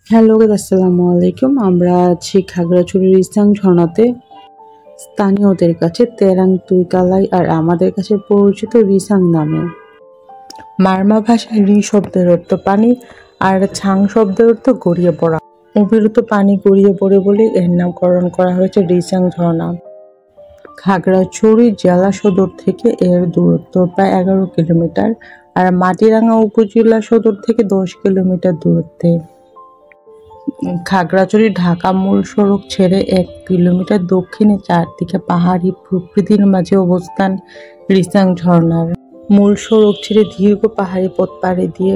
Hello guys, আসসালামু আলাইকুম। আমরা আছি খাগড়াছড়ির ইসাং ঝর্ণাতে। স্থানীয়দের কাছে তেরাং তুইকালাই আর আমাদের কাছে পরিচিত রিসাং নামে। মারমা ভাষায় রি শব্দের অর্থ পানি আর ছাং শব্দের অর্থ গড়িয়ে পড়া। অবিরত পানি গড়িয়ে পড়ে বলে এর নামকরণ করা হয়েছে রিসাং ঝর্ণা। খাগড়াছড়ি জেলা সদর থেকে এর দূরত্ব প্রায় 11 কিলোমিটার আর মাটিরাঙ্গা উপজেলা সদর থেকে 10 কিলোমিটার দূরত্বে। খাগড়াছড়ি ঢাকা মূল সড়ক ছেড়ে 1 কিলোমিটার দক্ষিণে চারদিকে পাহাড়ি প্রকৃতির মাঝে অবস্থান রিসাং ঝর্ণার। মূল সড়ক ছেড়ে দীর্ঘ পাহাড়ি পথ পাড়ি দিয়ে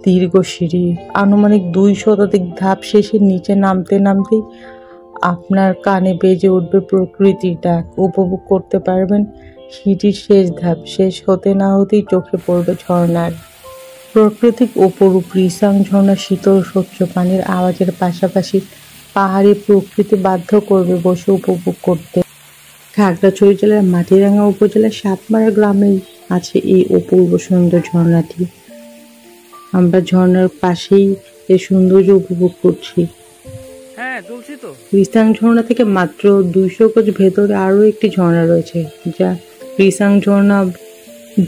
দীর্ঘ সিঁড়ি আনুমানিক 2 শতাধিক ধাপ শেষে নিচে নামতে নামতেই আপনার কানে বেজে উঠবে প্রকৃতির ডাক। উপভোগ করতে পারবেন সিঁড়ির শেষ ধাপ শেষ হতে না হতেই চোখে পড়বে ঝর্ণার প্রাকৃতিক অপরূপ। রিসাং ঝর্ণা শীতল স্বচ্ছ পানির আওয়াজের পাশাপাশি পাহাড়ি প্রকৃতি বাধ্য করবে বসে উপভোগ করতে। খাগড়াছড়ি জেলার মাটিরাঙ্গা উপজেলার সাতমারা গ্রামেই আছে এই অপূর্ব সুন্দর ঝর্ণাটি। আমরা ঝর্ণার পাশেই এই সৌন্দর্য উপভোগ করছি। রিসাং ঝর্ণা থেকে মাত্র 200 গজ ভেতরে আরও একটি ঝর্ণা রয়েছে, যা রিসাং ঝর্ণা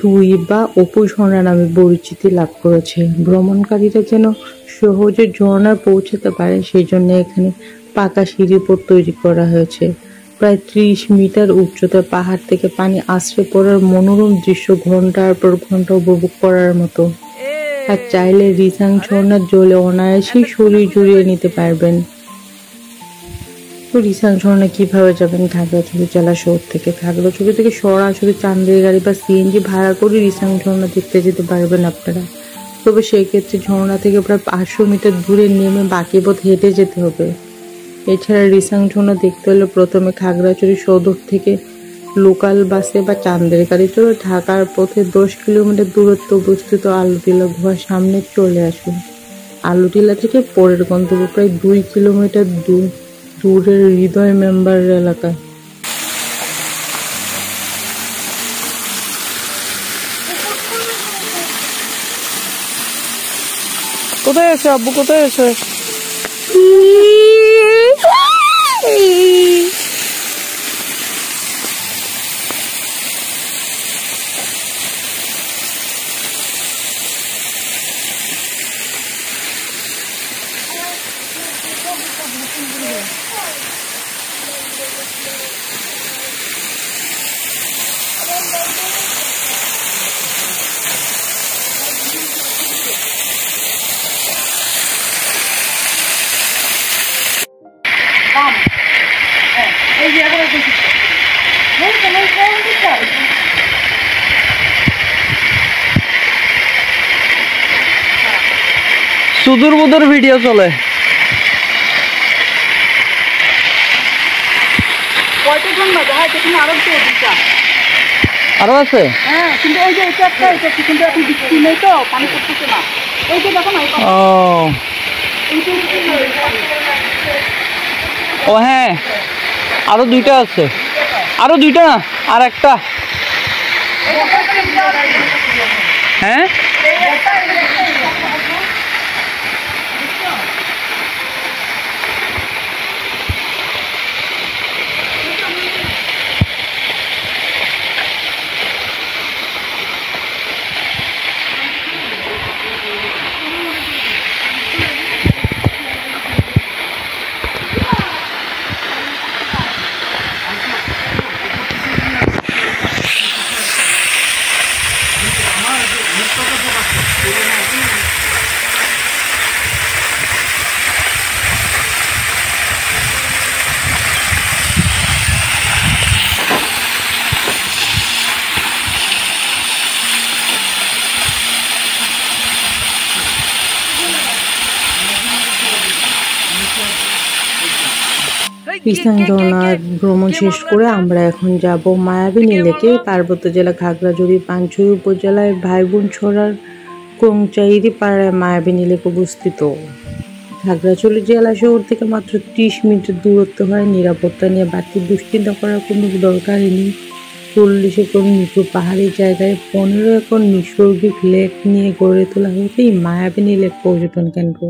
2 বা অপু ঝর্ণা নামে পরিচিতি লাভ করেছে। ভ্রমণকারীরা যেন সহজে ঝর্ণায় পৌঁছাতে পারে সেই জন্য এখানে পাকা সিঁড়িপথ তৈরি করা হয়েছে। প্রায় 30 মিটার উচ্চতায় পাহাড় থেকে পানি আছড়ে পড়ার মনোরম দৃশ্য ঘন্টার পর ঘন্টা উপভোগ করার মতো। আর চাইলে রিসাং ঝর্ণার জলে অনায়াসেই শরীর জুড়িয়ে নিতে পারবেন। তো রিসাং ঝর্ণা কিভাবে যাবেন? খাগড়াছড়ি জেলা শহর থেকে খাগড়াছড়ি থেকে সরাসরি চান্দের গাড়ি বা সিএনজি ভাড়া করে রিসাং ঝর্ণা দেখতে যেতে পারবেন আপনারা। তবে সেক্ষেত্রে ঝর্ণা থেকে প্রায় 500 মিটার দূরে নেমে বাকি পথ হেঁটে যেতে হবে। এছাড়া রিসাং ঝর্ণা দেখতে হলে প্রথমে খাগড়াছড়ি সদর থেকে লোকাল বাসে বা চান্দের গাড়ি চলে ঢাকার পথে 10 কিলোমিটার দূরত্ব অবস্থিত আলুটিলা গুহার সামনে চলে আসুন। আলুটিলা থেকে পরের গন্তব্য প্রায় 2 কিলোমিটার দূরের হৃদয় মেম্বার এলাকা। কোথায় আছে আব্বু? কোথায় আছে? সুদূর বুদুর ভিডিও চলে। আরো আছে? ও হ্যাঁ, আরো 2টা আছে। আরো 2টা না, আর একটা। হ্যাঁ রিসাং ঝর্ণার ভ্রমণ শেষ করে আমরা এখন যাব মায়াবিনী লেকে। পার্বত্য জেলা খাগড়াছড়ি পাঞ্চুই উপজেলায় ভাইবোন ছড়ার কোংচাইরি পাড়ায় মায়াবিনী লেক অবস্থিত। খাগড়াছড়ি জেলা শহর থেকে মাত্র 30 মিনিটের দূরত্ব হয়। নিরাপত্তা নিয়ে বাড়তি দুশ্চিন্তা করার কোনো দরকারই নেই। 40 একর নিচু পাহাড়ি জায়গায় 15 একর নৈসর্গিক লেক নিয়ে গড়ে তোলা হয়েছে এই মায়াবিনী লেক পর্যটন কেন্দ্র।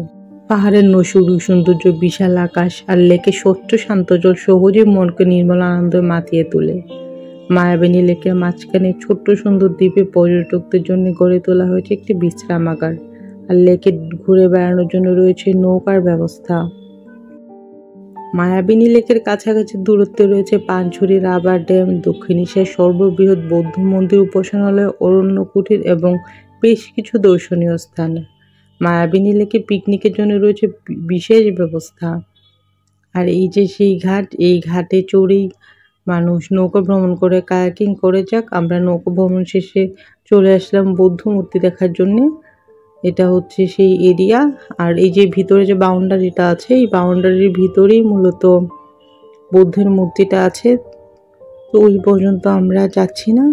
পাহাড়ের নৈসর্গিক সৌন্দর্য, বিশাল আকাশ আর লেকের স্বচ্ছ শান্ত জল সহজে মনকে নির্মল আনন্দে মাতিয়ে তোলে। মায়াবিনী লেকের মাঝখানে ছোট্ট সুন্দর দ্বীপে পর্যটকদের জন্য গড়ে তোলা হয়েছে একটি বিশ্রামাগার, আর লেকে ঘুরে বেড়ানোর জন্য রয়েছে নৌকার ব্যবস্থা। মায়াবিনী লেকের কাছাকাছি দূরত্বে রয়েছে পানছড়ি রাবার ড্যাম, দক্ষিণ এশিয়ার সর্ববৃহৎ বৌদ্ধ মন্দির, উপাসনালয়, অরণ্য কুটির এবং বেশ কিছু দর্শনীয় স্থান। মায়াবিনী লেকে পিকনিকের জন্য রয়েছে বিশেষ ব্যবস্থা। আর এই যে সেই ঘাট, এই ঘাটে চড়েই মানুষ নৌকা ভ্রমণ করে, কায়াকিং করে। যাক, আমরা নৌকা ভ্রমণ শেষে চলে আসলাম বৌদ্ধ মূর্তি দেখার জন্যে। এটা হচ্ছে সেই এরিয়া। আর এই যে ভিতরে যে বাউন্ডারিটা আছে, এই বাউন্ডারির ভিতরেই মূলত বুদ্ধের মূর্তিটা আছে। তো ওই পর্যন্ত আমরা যাচ্ছি না।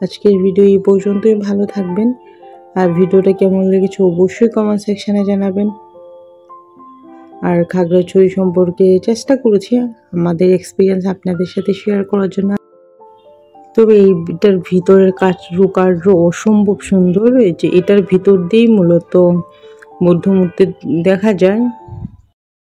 আজকের ভিডিও এই পর্যন্তই। ভালো থাকবেন। আর ভিডিওটা কেমন লেগেছে অবশ্যই কমেন্ট সেকশনে জানাবেন। আর খাগড়াছড়ি সম্পর্কে চেষ্টা করেছি আমাদের এক্সপিরিয়েন্স আপনাদের সাথে শেয়ার করার জন্য। তবে এইটার ভিতরের কারুকার্য অসম্ভব সুন্দর হয়েছে। এটার ভিতর দিয়েই মূলত বৌদ্ধ মূর্তি দেখা যায়।